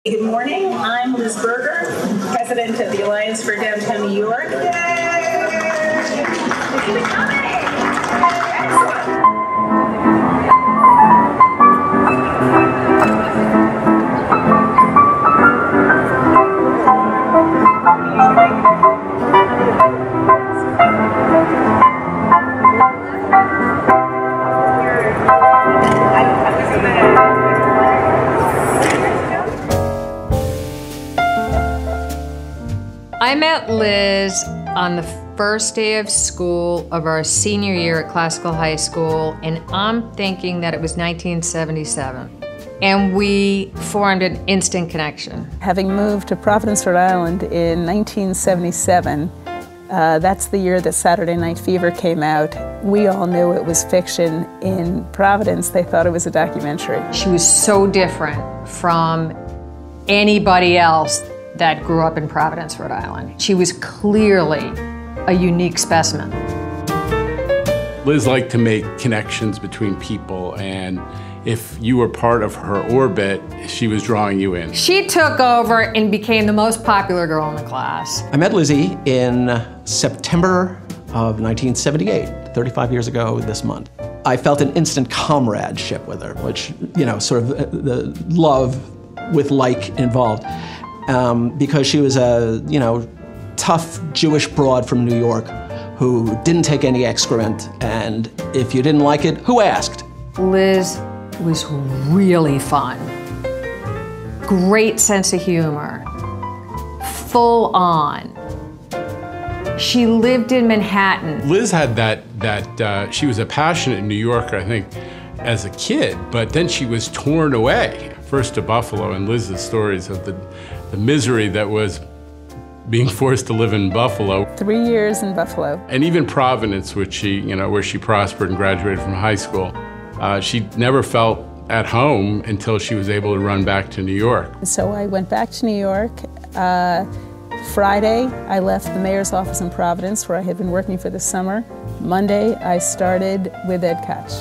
Good morning, I'm Liz Berger, President of the Alliance for Downtown New York. I met Liz on the first day of school of our senior year at Classical High School, and I'm thinking that it was 1977. And we formed an instant connection. Having moved to Providence, Rhode Island in 1977, that's the year that Saturday Night Fever came out. We all knew it was fiction. In Providence, they thought it was a documentary. She was so different from anybody else that grew up in Providence, Rhode Island. She was clearly a unique specimen. Liz liked to make connections between people, and if you were part of her orbit, she was drawing you in. She took over and became the most popular girl in the class. I met Lizzie in September of 1978, 35 years ago this month. I felt an instant comradeship with her, which, you know, sort of the love with like involved. Because she was a, you know, tough Jewish broad from New York who didn't take any excrement, and if you didn't like it, who asked? Liz was really fun. Great sense of humor. Full on. She lived in Manhattan. Liz had she was a passionate New Yorker, I think, as a kid, but then she was torn away, first to Buffalo, and Liz's stories of the misery that was being forced to live in Buffalo. 3 years in Buffalo. And even Providence, which she, you know, where she prospered and graduated from high school. She never felt at home until she was able to run back to New York. So I went back to New York. Friday, I left the mayor's office in Providence, where I had been working for the summer. Monday, I started with Ed Koch.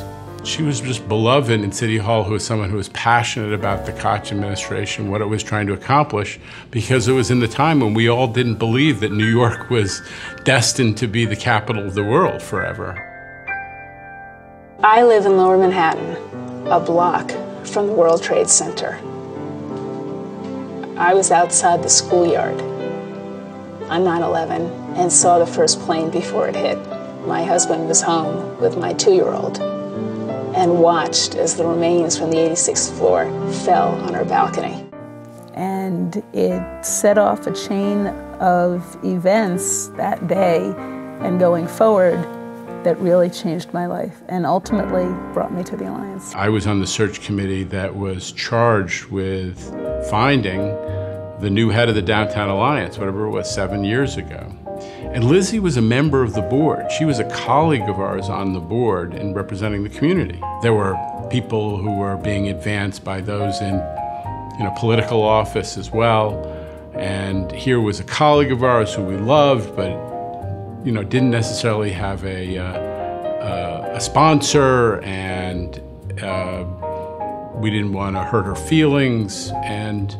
She was just beloved in City Hall, who was someone who was passionate about the Koch administration, what it was trying to accomplish, because it was in the time when we all didn't believe that New York was destined to be the capital of the world forever. I live in Lower Manhattan, a block from the World Trade Center. I was outside the schoolyard on 9/11 and saw the first plane before it hit. My husband was home with my 2-year-old. And watched as the remains from the 86th floor fell on our balcony. And it set off a chain of events that day and going forward that really changed my life and ultimately brought me to the Alliance. I was on the search committee that was charged with finding the new head of the Downtown Alliance, whatever it was, 7 years ago. And Lizzie was a member of the board. She was a colleague of ours on the board in representing the community. There were people who were being advanced by those in, you know, political office as well. And here was a colleague of ours who we loved, but, you know, didn't necessarily have a sponsor, and we didn't want to hurt her feelings. And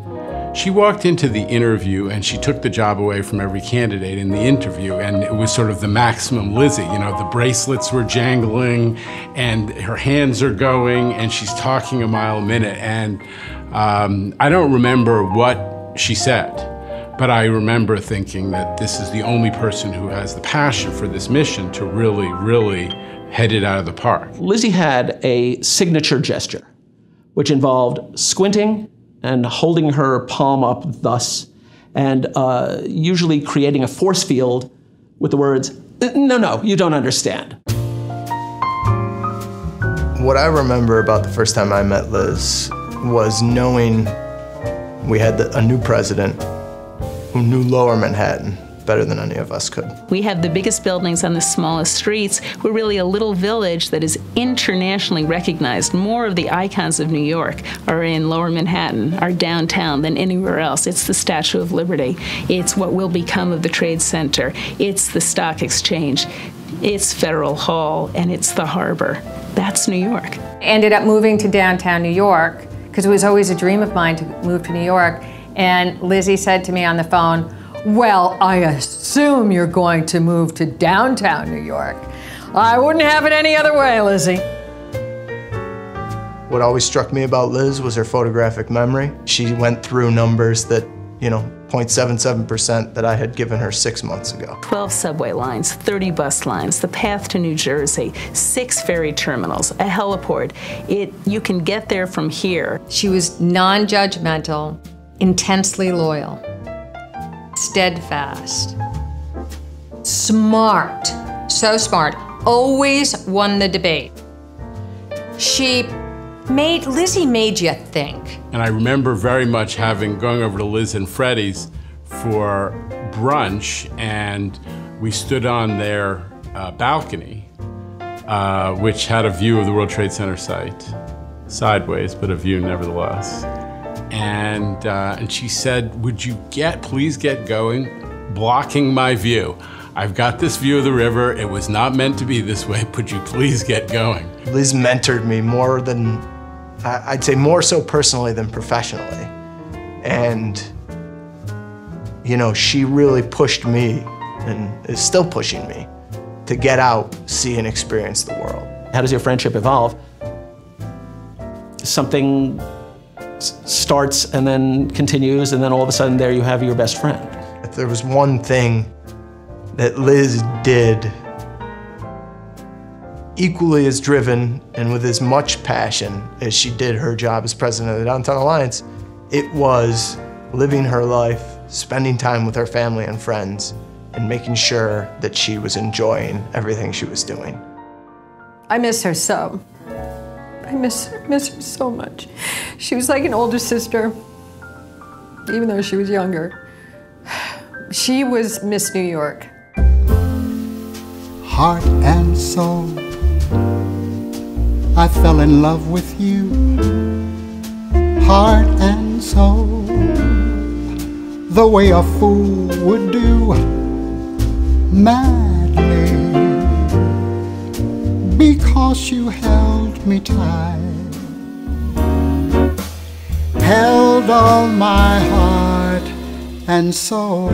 she walked into the interview and she took the job away from every candidate in the interview, and it was sort of the maximum Lizzie. You know, the bracelets were jangling and her hands are going and she's talking a mile a minute. And I don't remember what she said, but I remember thinking that this is the only person who has the passion for this mission to really, really head it out of the park. Lizzie had a signature gesture, which involved squinting and holding her palm up thus, and usually creating a force field with the words, "No, you don't understand." What I remember about the first time I met Liz was knowing we had a new president who knew Lower Manhattan better than any of us could. We have the biggest buildings on the smallest streets. We're really a little village that is internationally recognized. More of the icons of New York are in Lower Manhattan, our downtown, than anywhere else. It's the Statue of Liberty. It's what will become of the Trade Center. It's the Stock Exchange. It's Federal Hall, and it's the harbor. That's New York. Ended up moving to downtown New York because it was always a dream of mine to move to New York. And Lizzie said to me on the phone, "Well, I assume you're going to move to downtown New York." I wouldn't have it any other way, Lizzie. What always struck me about Liz was her photographic memory. She went through numbers that, 0.77% that I had given her 6 months ago. 12 subway lines, 30 bus lines, the path to New Jersey, 6 ferry terminals, a heliport. You can get there from here. She was non-judgmental, intensely loyal, steadfast, smart, so smart, always won the debate. Lizzie made you think. And I remember very much going over to Liz and Freddie's for brunch, and we stood on their balcony, which had a view of the World Trade Center site, sideways, but a view nevertheless. And she said, "Would you please get going, blocking my view. I've got this view of the river. It was not meant to be this way. Would you please get going?" Liz mentored me more than, I'd say more so personally than professionally. And, she really pushed me, and is still pushing me, to get out, see and experience the world. How does your friendship evolve? Something starts and then continues, and then all of a sudden there you have your best friend. If there was one thing that Liz did equally as driven and with as much passion as she did her job as president of the Downtown Alliance, it was living her life, spending time with her family and friends, and making sure that she was enjoying everything she was doing. I miss her so. I miss her so much. She was like an older sister, even though she was younger. She was Miss New York. Heart and soul, I fell in love with you. Heart and soul, the way a fool would do, madly, because you held me tight, held all my heart and soul.